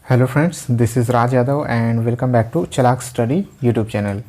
Hello friends, this is Raj Yadav and welcome back to Chalak study YouTube channel.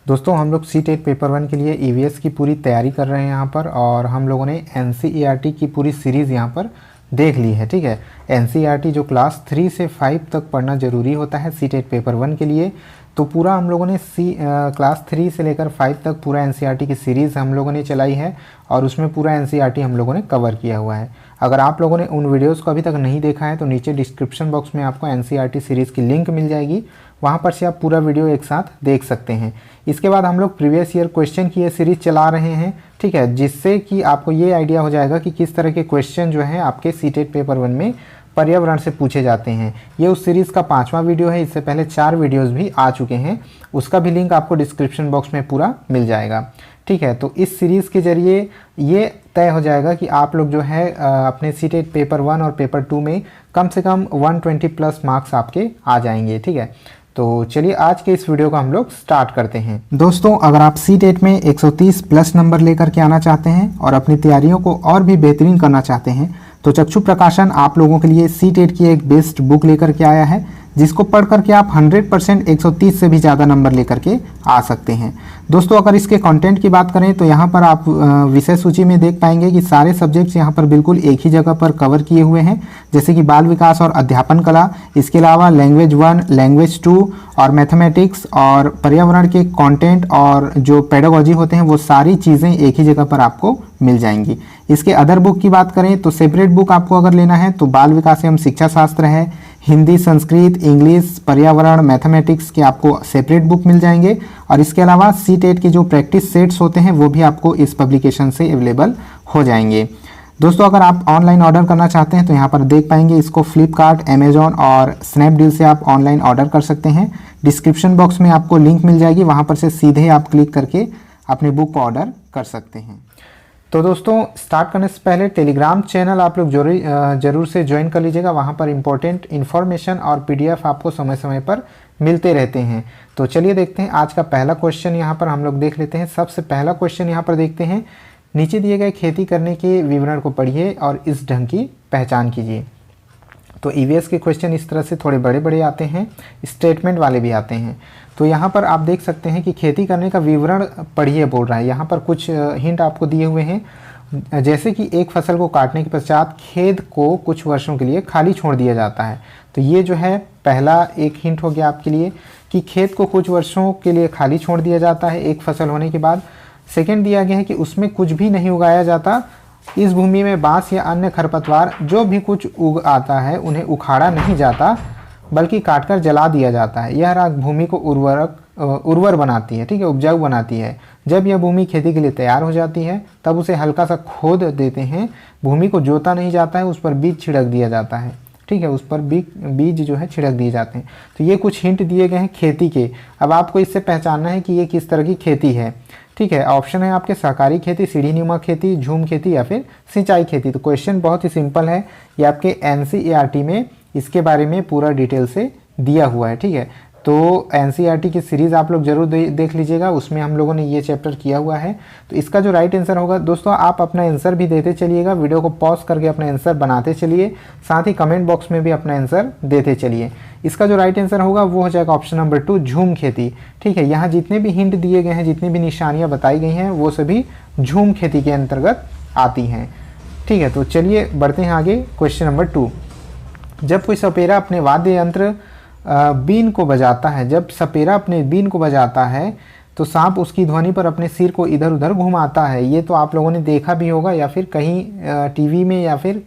दोस्तों, हम लोग CTET paper 1 के लिए ईवीएस की पूरी तैयारी कर रहे हैं यहाँ पर, और हम लोगों ने एनसीईआरटी की पूरी सीरीज़ यहाँ पर देख ली है। ठीक है, एनसीईआरटी जो क्लास 3 से 5 तक पढ़ना ज़रूरी होता है सी-टेट पेपर 1 के लिए, तो पूरा हम लोगों ने क्लास 3 से लेकर 5 तक पूरा एनसीईआरटी की सीरीज़ हम लोगों ने चलाई है, और उसमें पूरा एनसीईआरटी हम लोगों ने कवर किया हुआ है। अगर आप लोगों ने उन वीडियोस को अभी तक नहीं देखा है तो नीचे डिस्क्रिप्शन बॉक्स में आपको एनसीईआरटी सीरीज़ की लिंक मिल जाएगी, वहाँ पर से आप पूरा वीडियो एक साथ देख सकते हैं। इसके बाद हम लोग प्रीवियस ईयर क्वेश्चन की ये सीरीज़ चला रहे हैं, ठीक है, जिससे कि आपको ये आइडिया हो जाएगा कि किस तरह के क्वेश्चन जो हैं आपके सी-टेट पेपर 1 में पर्यावरण से पूछे जाते हैं। ये उस सीरीज़ का 5वां वीडियो है, इससे पहले 4 वीडियोज़ भी आ चुके हैं, उसका भी लिंक आपको डिस्क्रिप्शन बॉक्स में पूरा मिल जाएगा। ठीक है, तो इस सीरीज़ के ज़रिए ये तय हो जाएगा कि आप लोग जो है अपने सी-टेट पेपर 1 और पेपर 2 में कम से कम 120 प्लस मार्क्स आपके आ जाएंगे। ठीक है, तो चलिए आज के इस वीडियो को हम लोग स्टार्ट करते हैं। दोस्तों, अगर आप सी-टेट में 130 प्लस नंबर लेकर के आना चाहते हैं और अपनी तैयारियों को और भी बेहतरीन करना चाहते हैं तो चक्षु प्रकाशन आप लोगों के लिए सी-टेट की एक बेस्ट बुक लेकर के आया है, जिसको पढ़ करके आप 100% 130 से भी ज़्यादा नंबर लेकर के आ सकते हैं। दोस्तों, अगर इसके कंटेंट की बात करें तो यहाँ पर आप विषय सूची में देख पाएंगे कि सारे सब्जेक्ट्स यहाँ पर बिल्कुल एक ही जगह पर कवर किए हुए हैं, जैसे कि बाल विकास और अध्यापन कला, इसके अलावा लैंग्वेज 1, लैंग्वेज 2 और मैथमेटिक्स और पर्यावरण के कंटेंट और जो पेडागोजी होते हैं वो सारी चीज़ें एक ही जगह पर आपको मिल जाएंगी। इसके अदर बुक की बात करें तो सेपरेट बुक आपको अगर लेना है तो बाल विकास एवं शिक्षा शास्त्र है, हिंदी, संस्कृत, इंग्लिश, पर्यावरण, मैथमेटिक्स के आपको सेपरेट बुक मिल जाएंगे, और इसके अलावा सी-टेट के जो प्रैक्टिस सेट्स होते हैं वो भी आपको इस पब्लिकेशन से अवेलेबल हो जाएंगे। दोस्तों, अगर आप ऑनलाइन ऑर्डर करना चाहते हैं तो यहाँ पर देख पाएंगे इसको फ्लिपकार्ट, अमेजॉन और स्नैपडील से आप ऑनलाइन ऑर्डर कर सकते हैं। डिस्क्रिप्शन बॉक्स में आपको लिंक मिल जाएगी, वहाँ पर से सीधे आप क्लिक करके अपने बुक को ऑर्डर कर सकते हैं। तो दोस्तों, स्टार्ट करने से पहले टेलीग्राम चैनल आप लोग जरूर से ज्वाइन कर लीजिएगा, वहाँ पर इंपॉर्टेंट इन्फॉर्मेशन और पीडीएफ आपको समय समय पर मिलते रहते हैं। तो चलिए देखते हैं आज का पहला क्वेश्चन यहाँ पर हम लोग देख लेते हैं। सबसे पहला क्वेश्चन यहाँ पर देखते हैं, नीचे दिए गए खेती करने के विवरण को पढ़िए और इस ढंग की पहचान कीजिए। तो ईवीएस के क्वेश्चन इस तरह से थोड़े बड़े बड़े आते हैं, स्टेटमेंट वाले भी आते हैं। तो यहाँ पर आप देख सकते हैं कि खेती करने का विवरण पढ़िए बोल रहा है। यहाँ पर कुछ हिंट आपको दिए हुए हैं, जैसे कि एक फसल को काटने के पश्चात खेत को कुछ वर्षों के लिए खाली छोड़ दिया जाता है। तो ये जो है पहला एक हिंट हो गया आपके लिए कि खेत को कुछ वर्षों के लिए खाली छोड़ दिया जाता है एक फसल होने के बाद। सेकेंड दिया गया है कि उसमें कुछ भी नहीं उगाया जाता, इस भूमि में बांस या अन्य खरपतवार जो भी कुछ उग आता है उन्हें उखाड़ा नहीं जाता बल्कि काटकर जला दिया जाता है। यह राख भूमि को उर्वर बनाती है, ठीक है, उपजाऊ बनाती है। जब यह भूमि खेती के लिए तैयार हो जाती है तब उसे हल्का सा खोद देते हैं, भूमि को जोता नहीं जाता है, उस पर बीज छिड़क दिया जाता है। ठीक है, उस पर बीज जो है छिड़क दिए जाते हैं। तो ये कुछ हिंट दिए गए हैं खेती के। अब आपको इससे पहचानना है कि ये किस तरह की खेती है। ठीक है, ऑप्शन है आपके सहकारी खेती, सीढ़ीनुमा खेती, झूम खेती या फिर सिंचाई खेती। तो क्वेश्चन बहुत ही सिंपल है, ये आपके एनसीईआरटी में इसके बारे में पूरा डिटेल से दिया हुआ है। ठीक है, तो एनसीईआरटी की सीरीज़ आप लोग जरूर देख लीजिएगा, उसमें हम लोगों ने ये चैप्टर किया हुआ है। तो इसका जो राइट आंसर होगा दोस्तों, आप अपना आंसर भी देते चलिएगा, वीडियो को पॉज करके अपना आंसर बनाते चलिए, साथ ही कमेंट बॉक्स में भी अपना आंसर देते चलिए। इसका जो राइट आंसर होगा वो हो जाएगा ऑप्शन नंबर 2, झूम खेती। ठीक है, यहाँ जितने भी हिंट दिए गए हैं, जितनी भी निशानियाँ बताई गई हैं, वो सभी झूम खेती के अंतर्गत आती हैं। ठीक है, तो चलिए बढ़ते हैं आगे। क्वेश्चन नंबर 2, जब कोई सपेरा अपने वाद्य यंत्र बीन को बजाता है, जब सपेरा अपने बीन को बजाता है तो सांप उसकी ध्वनि पर अपने सिर को इधर उधर घुमाता है। ये तो आप लोगों ने देखा भी होगा या फिर कहीं टीवी में या फिर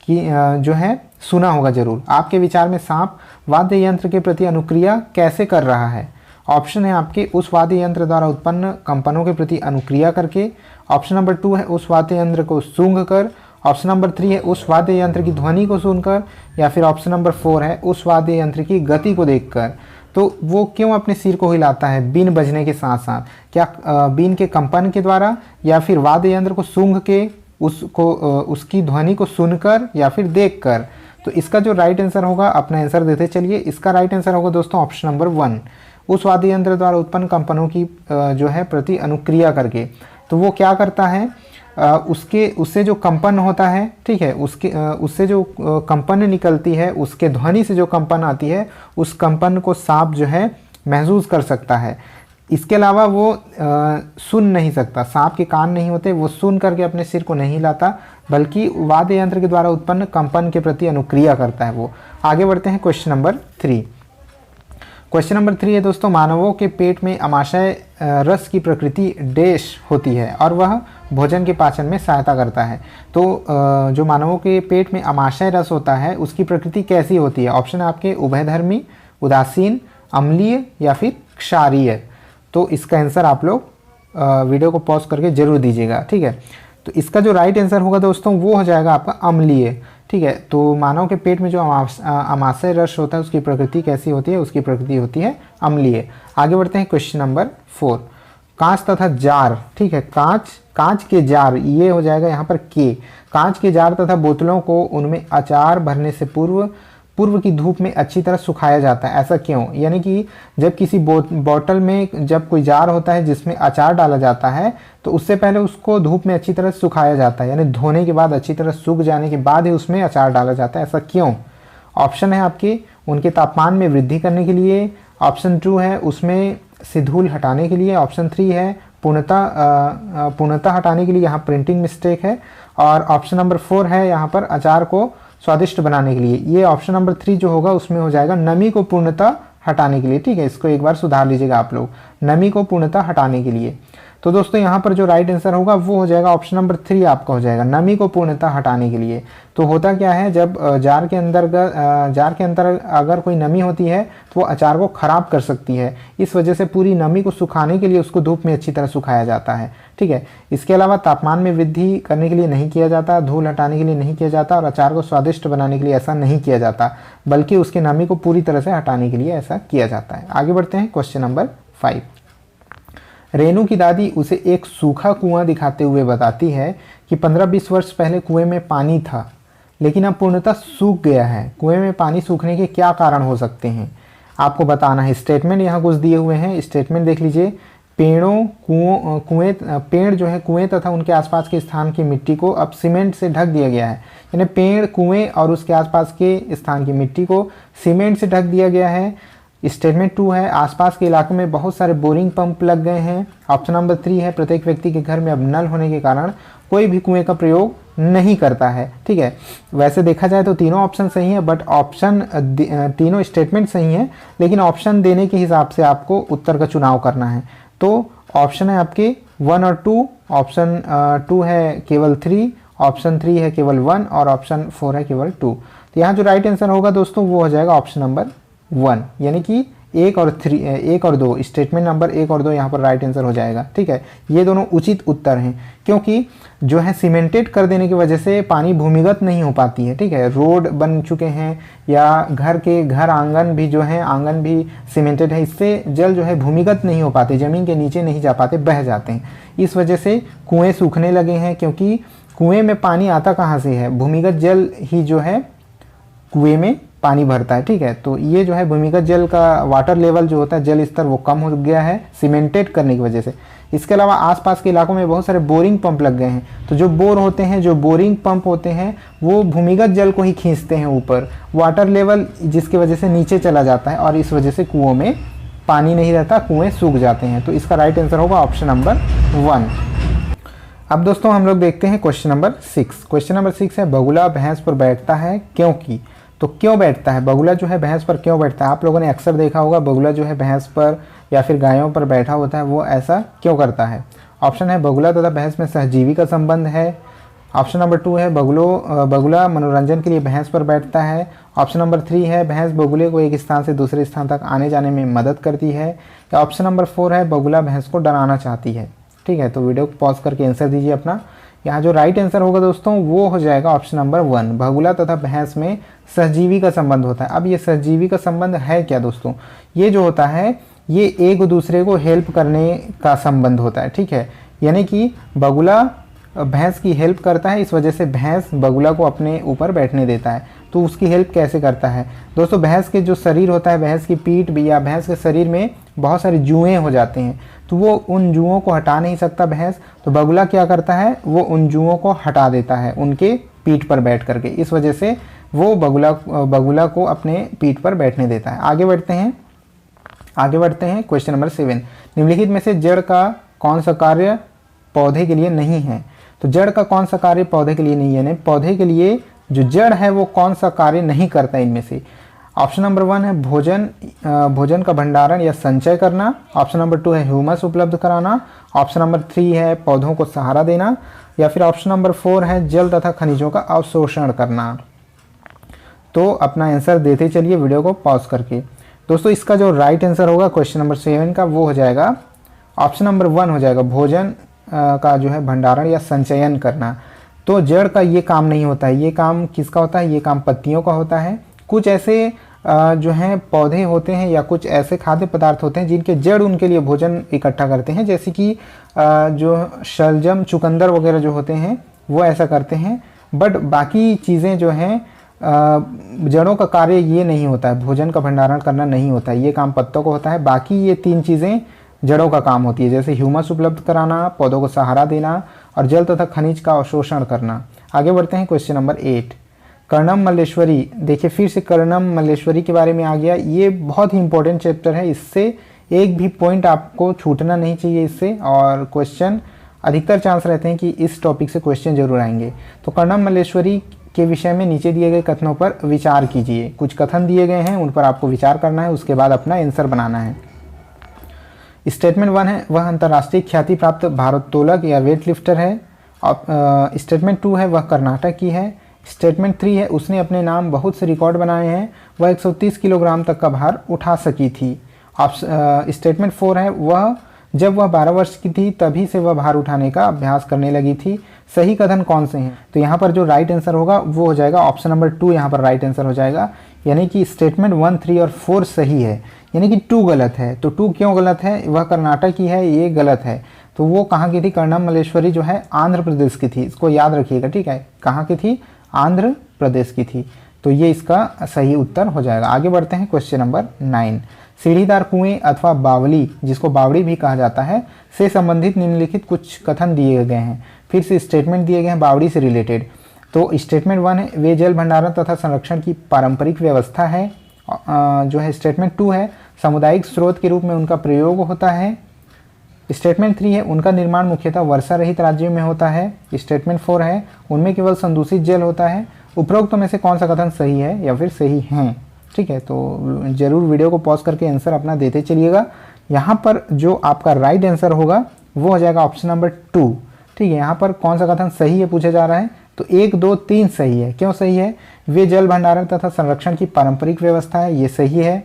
जो है सुना होगा जरूर। आपके विचार में सांप वाद्य यंत्र के प्रति अनुक्रिया कैसे कर रहा है? ऑप्शन है आपके उस वाद्य यंत्र द्वारा उत्पन्न कंपनों के प्रति अनुक्रिया करके, ऑप्शन नंबर 2 है उस वाद्य यंत्र को सूंघ कर, ऑप्शन नंबर 3 है उस वाद्य यंत्र की ध्वनि को सुनकर, या फिर ऑप्शन नंबर 4 है उस वाद्य यंत्र की गति को देखकर। तो वो क्यों अपने सिर को हिलाता है बीन बजने के साथ साथ? क्या बीन के कंपन के द्वारा, या फिर वाद्य यंत्र को सूंघ के उसकी ध्वनि को सुनकर, या फिर देखकर? तो इसका जो राइट आंसर होगा, अपना आंसर देते चलिए। इसका राइट आंसर होगा दोस्तों ऑप्शन नंबर 1, उस वाद्य यंत्र द्वारा उत्पन्न कंपनों की जो है प्रति अनुक्रिया करके। तो वो क्या करता है, उससे जो कंपन होता है, ठीक है, उससे जो कंपन निकलती है, उसके ध्वनि से जो कंपन आती है, उस कंपन को सांप जो है महसूस कर सकता है। इसके अलावा वो सुन नहीं सकता, सांप के कान नहीं होते, वो सुन करके अपने सिर को नहीं हिलाता, बल्कि वाद्य यंत्र के द्वारा उत्पन्न कंपन के प्रति अनुक्रिया करता है वो। आगे बढ़ते हैं क्वेश्चन नंबर 3। क्वेश्चन नंबर 3 है दोस्तों, मानवों के पेट में अमाशय रस की प्रकृति डैश होती है और वह भोजन के पाचन में सहायता करता है। तो जो मानवों के पेट में अमाशय रस होता है उसकी प्रकृति कैसी होती है? ऑप्शन है आपके उभयधर्मी, उदासीन, अम्लीय या फिर क्षारीय। तो इसका आंसर आप लोग वीडियो को पॉज करके जरूर दीजिएगा, ठीक है। तो इसका जो राइट आंसर होगा दोस्तों वो हो जाएगा आपका अम्लीय, ठीक है। तो मानव के पेट में जो अमाशय रस होता है उसकी प्रकृति कैसी होती है? उसकी प्रकृति होती है अम्लीय। आगे बढ़ते हैं क्वेश्चन नंबर 4। कांच तथा जार, ठीक है, कांच के जार, ये हो जाएगा यहाँ पर के। कांच के जार तथा बोतलों को उनमें अचार भरने से पूर्व की धूप में अच्छी तरह सुखाया जाता है, ऐसा क्यों? यानी कि जब किसी बोतल में जब कोई जार होता है जिसमें अचार डाला जाता है तो उससे पहले उसको धूप में अच्छी तरह सुखाया जाता है, यानी धोने के बाद अच्छी तरह सूख जाने के बाद ही उसमें अचार डाला जाता है, ऐसा क्यों? ऑप्शन है आपके उनके तापमान में वृद्धि करने के लिए, ऑप्शन 2 है उसमें से धूल हटाने के लिए, ऑप्शन 3 है पूर्णतः हटाने के लिए, यहाँ प्रिंटिंग मिस्टेक है, और ऑप्शन नंबर 4 है यहाँ पर अचार को स्वादिष्ट बनाने के लिए। ये ऑप्शन नंबर 3 जो होगा उसमें हो जाएगा नमी को पूर्णतः हटाने के लिए, ठीक है। इसको एक बार सुधार लीजिएगा आप लोग, नमी को पूर्णतः हटाने के लिए। तो दोस्तों यहाँ पर जो राइट आंसर होगा वो हो जाएगा ऑप्शन नंबर 3 आपका हो जाएगा, नमी को पूर्णतः हटाने के लिए। तो होता क्या है, जब जार के अंदर अगर कोई नमी होती है तो वो अचार को खराब कर सकती है, इस वजह से पूरी नमी को सुखाने के लिए उसको धूप में अच्छी तरह सुखाया जाता है, ठीक है। इसके अलावा तापमान में वृद्धि करने के लिए नहीं किया जाता, धूल हटाने के लिए नहीं किया जाता, और अचार को स्वादिष्ट बनाने के लिए ऐसा नहीं किया जाता, बल्कि उसके नमी को पूरी तरह से हटाने के लिए ऐसा किया जाता है। आगे बढ़ते हैं क्वेश्चन नंबर 5। रेनू की दादी उसे एक सूखा कुआं दिखाते हुए बताती है कि 15-20 वर्ष पहले कुएं में पानी था, लेकिन अब पूर्णतः सूख गया है। कुएं में पानी सूखने के क्या कारण हो सकते हैं आपको बताना है। स्टेटमेंट यहाँ कुछ दिए हुए हैं, स्टेटमेंट देख लीजिए। पेड़ जो है कुएं तथा उनके आसपास के स्थान की मिट्टी को अब सीमेंट से ढक दिया गया है, यानी पेड़, कुएं और उसके आसपास के स्थान की मिट्टी को सीमेंट से ढक दिया गया है। स्टेटमेंट 2 है आसपास के इलाकों में बहुत सारे बोरिंग पंप लग गए हैं। ऑप्शन नंबर 3 है प्रत्येक व्यक्ति के घर में अब नल होने के कारण कोई भी कुएं का प्रयोग नहीं करता है, ठीक है। वैसे देखा जाए तो तीनों ऑप्शन सही है, बट तीनों स्टेटमेंट सही है, लेकिन ऑप्शन देने के हिसाब से आपको उत्तर का चुनाव करना है। तो ऑप्शन है आपके 1 और 2, ऑप्शन 2 है केवल 3, ऑप्शन 3 है केवल 1 और ऑप्शन 4 है केवल 2। तो यहाँ जो राइट आंसर होगा दोस्तों वो हो जाएगा ऑप्शन नंबर 1, यानी कि 1 और 2, स्टेटमेंट नंबर 1 और 2 यहाँ पर राइट आंसर हो जाएगा, ठीक है। ये दोनों उचित उत्तर हैं, क्योंकि जो है सीमेंटेड कर देने की वजह से पानी भूमिगत नहीं हो पाती है, ठीक है। रोड बन चुके हैं या घर आंगन भी जो है, आंगन भी सीमेंटेड है, इससे जल जो है भूमिगत नहीं हो पाते, ज़मीन के नीचे नहीं जा पाते, बह जाते हैं। इस वजह से कुएँ सूखने लगे हैं, क्योंकि कुएँ में पानी आता कहाँ से है? भूमिगत जल ही जो है कुएँ में पानी भरता है, ठीक है। तो ये जो है भूमिगत जल का वाटर लेवल जो होता है, जल स्तर, वो कम हो गया है सीमेंटेड करने की वजह से। इसके अलावा आसपास के इलाकों में बहुत सारे बोरिंग पंप लग गए हैं, तो जो बोरिंग पंप होते हैं वो भूमिगत जल को ही खींचते हैं ऊपर, वाटर लेवल जिसकी वजह से नीचे चला जाता है और इस वजह से कुओं में पानी नहीं रहता, कुएँ सूख जाते हैं। तो इसका राइट आंसर होगा ऑप्शन नंबर 1। अब दोस्तों हम लोग देखते हैं क्वेश्चन नंबर 6। क्वेश्चन नंबर 6 है बगुला भैंस पर बैठता है क्योंकि। तो क्यों बैठता है बगुला जो है भैंस पर क्यों बैठता है? आप लोगों ने अक्सर देखा होगा बगुला जो है भैंस पर या फिर गायों पर बैठा होता है, वो ऐसा क्यों करता है? ऑप्शन है बगुला तथा भैंस में सहजीवी का संबंध है, ऑप्शन नंबर 2 है बगुला मनोरंजन के लिए भैंस पर बैठता है, ऑप्शन नंबर 3 है भैंस बगुले को एक स्थान से दूसरे स्थान तक आने जाने में मदद करती है, या ऑप्शन नंबर 4 है बगुला भैंस को डराना चाहती है, ठीक है। तो वीडियो को पॉज करके आंसर दीजिए अपना। यहाँ जो राइट आंसर होगा दोस्तों वो हो जाएगा ऑप्शन नंबर 1, बगुला तथा भैंस में सहजीवी का संबंध होता है। अब ये सहजीवी का संबंध है क्या दोस्तों? ये जो होता है ये एक दूसरे को हेल्प करने का संबंध होता है, ठीक है। यानी कि बगुला भैंस की हेल्प करता है, इस वजह से भैंस बगुला को अपने ऊपर बैठने देता है। तो उसकी हेल्प कैसे करता है। दोस्तों भैंस के जो शरीर होता है, भैंस की पीठ भी या भैंस के शरीर में बहुत सारे जुएँ हो जाते हैं, तो वो उन जुओं को हटा नहीं सकता भैंस, तो बगुला क्या करता है, वो उन जुओं को हटा देता है उनके पीठ पर बैठ करके। इस वजह से वो बगुला को अपने पीठ पर बैठने देता है। आगे बढ़ते हैं क्वेश्चन नंबर 7। निम्नलिखित में से जड़ का कौन सा कार्य पौधे के लिए नहीं है। तो जड़ का कौन सा कार्य पौधे के लिए नहीं है, यानी पौधे के लिए जो जड़ है वो कौन सा कार्य नहीं करता इनमें से। ऑप्शन नंबर 1 है भोजन का भंडारण या संचय करना। ऑप्शन नंबर 2 है ह्यूमस उपलब्ध कराना। ऑप्शन नंबर 3 है पौधों को सहारा देना, या फिर ऑप्शन नंबर 4 है जल तथा खनिजों का अवशोषण करना। तो अपना आंसर देते चलिए वीडियो को पॉज करके। दोस्तों इसका जो राइट आंसर होगा क्वेश्चन नंबर 7 का, वो हो जाएगा ऑप्शन नंबर 1 हो जाएगा, भोजन का जो है भंडारण या संचयन करना। तो जड़ का ये काम नहीं होता है, ये काम किसका होता है, ये काम पत्तियों का होता है। कुछ ऐसे जो हैं पौधे होते हैं या कुछ ऐसे खाद्य पदार्थ होते हैं जिनके जड़ उनके लिए भोजन इकट्ठा करते हैं, जैसे कि जो शलजम, चुकंदर वगैरह जो होते हैं वो ऐसा करते हैं। बट बाकी चीज़ें जो हैं जड़ों का कार्य ये नहीं होता है, भोजन का भंडारण करना नहीं होता है, ये काम पत्तों को होता है। बाकी ये 3 चीज़ें जड़ों का काम होती है, जैसे ह्यूमस उपलब्ध कराना, पौधों को सहारा देना और जल तथा खनिज का अवशोषण करना। आगे बढ़ते हैं क्वेश्चन नंबर 8। कर्णम मल्लेश्वरी, देखिए फिर से कर्णम मल्लेश्वरी के बारे में आ गया। ये बहुत ही इंपॉर्टेंट चैप्टर है, इससे एक भी पॉइंट आपको छूटना नहीं चाहिए इससे, और क्वेश्चन अधिकतर चांस रहते हैं कि इस टॉपिक से क्वेश्चन जरूर आएंगे। तो कर्णम मल्लेश्वरी के विषय में नीचे दिए गए कथनों पर विचार कीजिए। कुछ कथन दिए गए हैं, उन पर आपको विचार करना है, उसके बाद अपना आंसर बनाना है। स्टेटमेंट 1 है वह अंतर्राष्ट्रीय ख्याति प्राप्त भारोत्तोलक या वेट लिफ्टर है। स्टेटमेंट 2 है वह कर्नाटक की है। स्टेटमेंट 3 है उसने अपने नाम बहुत से रिकॉर्ड बनाए हैं, वह 130 किलोग्राम तक का भार उठा सकी थी। स्टेटमेंट 4 है जब वह 12 वर्ष की थी तभी से वह भार उठाने का अभ्यास करने लगी थी। सही कथन कौन से हैं? तो यहाँ पर जो राइट आंसर होगा वो हो जाएगा ऑप्शन नंबर 2, यहाँ पर राइट आंसर हो जाएगा। यानी कि स्टेटमेंट 1, 3 और 4 सही है, यानी कि 2 गलत है। तो 2 क्यों गलत है? वह कर्नाटक की है, ये गलत है। तो वो कहाँ की थी? कर्णम मल्लेश्वरी जो है आंध्र प्रदेश की थी, इसको याद रखिएगा, ठीक है। कहाँ की थी? आंध्र प्रदेश की थी। तो ये इसका सही उत्तर हो जाएगा। आगे बढ़ते हैं क्वेश्चन नंबर 9। सीढ़ीदार कुएं अथवा बावली, जिसको बावड़ी भी कहा जाता है, से संबंधित निम्नलिखित कुछ कथन दिए गए हैं। फिर से स्टेटमेंट दिए गए हैं बावड़ी से रिलेटेड। तो स्टेटमेंट 1 है वे जल भंडारण तथा संरक्षण की पारंपरिक व्यवस्था है। जो है स्टेटमेंट 2 है सामुदायिक स्रोत के रूप में उनका प्रयोग होता है। स्टेटमेंट 3 है उनका निर्माण मुख्यतः वर्षा रहित राज्यों में होता है। स्टेटमेंट 4 है उनमें केवल संदूषित जल होता है। उपरोक्त में से कौन सा कथन सही है या फिर सही हैं? ठीक है, तो जरूर वीडियो को पॉज करके आंसर अपना देते चलिएगा। यहाँ पर जो आपका राइट आंसर होगा वो हो जाएगा ऑप्शन नंबर 2। ठीक है, यहाँ पर कौन सा कथन सही है पूछा जा रहा है, तो 1, 2, 3 सही है। क्यों सही है? वे जल भंडारण तथा संरक्षण की पारंपरिक व्यवस्था है, ये सही है।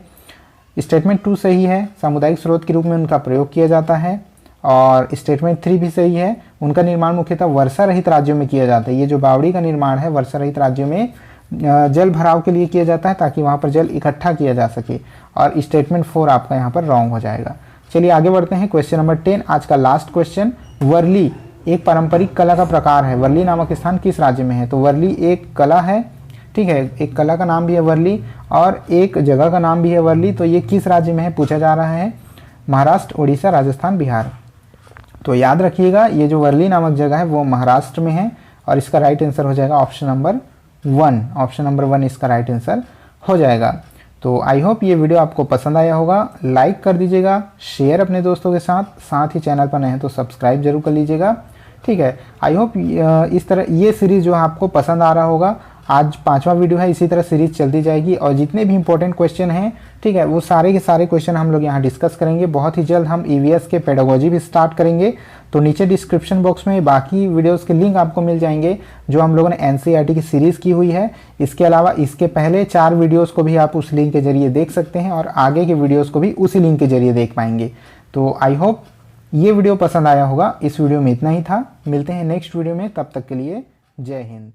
स्टेटमेंट 2 सही है, सामुदायिक स्रोत के रूप में उनका प्रयोग किया जाता है। और स्टेटमेंट 3 भी सही है, उनका निर्माण मुख्यतः वर्षा रहित राज्यों में किया जाता है। ये जो बावड़ी का निर्माण है वर्षा रहित राज्यों में जल भराव के लिए किया जाता है, ताकि वहाँ पर जल इकट्ठा किया जा सके। और स्टेटमेंट 4 आपका यहाँ पर रॉन्ग हो जाएगा। चलिए आगे बढ़ते हैं क्वेश्चन नंबर 10, आज का लास्ट क्वेश्चन। वर्ली एक पारंपरिक कला का प्रकार है। वर्ली नामक स्थान किस राज्य में है? तो वर्ली एक कला है, ठीक है, एक कला का नाम भी है वर्ली और एक जगह का नाम भी है वर्ली। तो ये किस राज्य में है पूछा जा रहा है? महाराष्ट्र, उड़ीसा, राजस्थान, बिहार। तो याद रखिएगा ये जो वर्ली नामक जगह है वो महाराष्ट्र में है और इसका राइट आंसर हो जाएगा ऑप्शन नंबर 1। ऑप्शन नंबर 1 इसका राइट आंसर हो जाएगा। तो आई होप ये वीडियो आपको पसंद आया होगा। लाइक कर दीजिएगा, शेयर अपने दोस्तों के साथ ही चैनल पर नए हैं तो सब्सक्राइब जरूर कर लीजिएगा। ठीक है, आई होप इस तरह ये सीरीज़ जो आपको पसंद आ रहा होगा। आज 5वां वीडियो है, इसी तरह सीरीज़ चलती जाएगी और जितने भी इंपॉर्टेंट क्वेश्चन हैं, ठीक है, वो सारे के सारे क्वेश्चन हम लोग यहाँ डिस्कस करेंगे। बहुत ही जल्द हम ईवीएस के पेडागोजी भी स्टार्ट करेंगे। तो नीचे डिस्क्रिप्शन बॉक्स में बाकी वीडियोस के लिंक आपको मिल जाएंगे जो हम लोगों ने एनसीईआरटी की सीरीज़ की हुई है। इसके अलावा इसके पहले 4 वीडियोज़ को भी आप उस लिंक के जरिए देख सकते हैं और आगे के वीडियोज़ को भी उसी लिंक के जरिए देख पाएंगे। तो आई होप ये वीडियो पसंद आया होगा। इस वीडियो में इतना ही था, मिलते हैं नेक्स्ट वीडियो में, तब तक के लिए जय हिंद।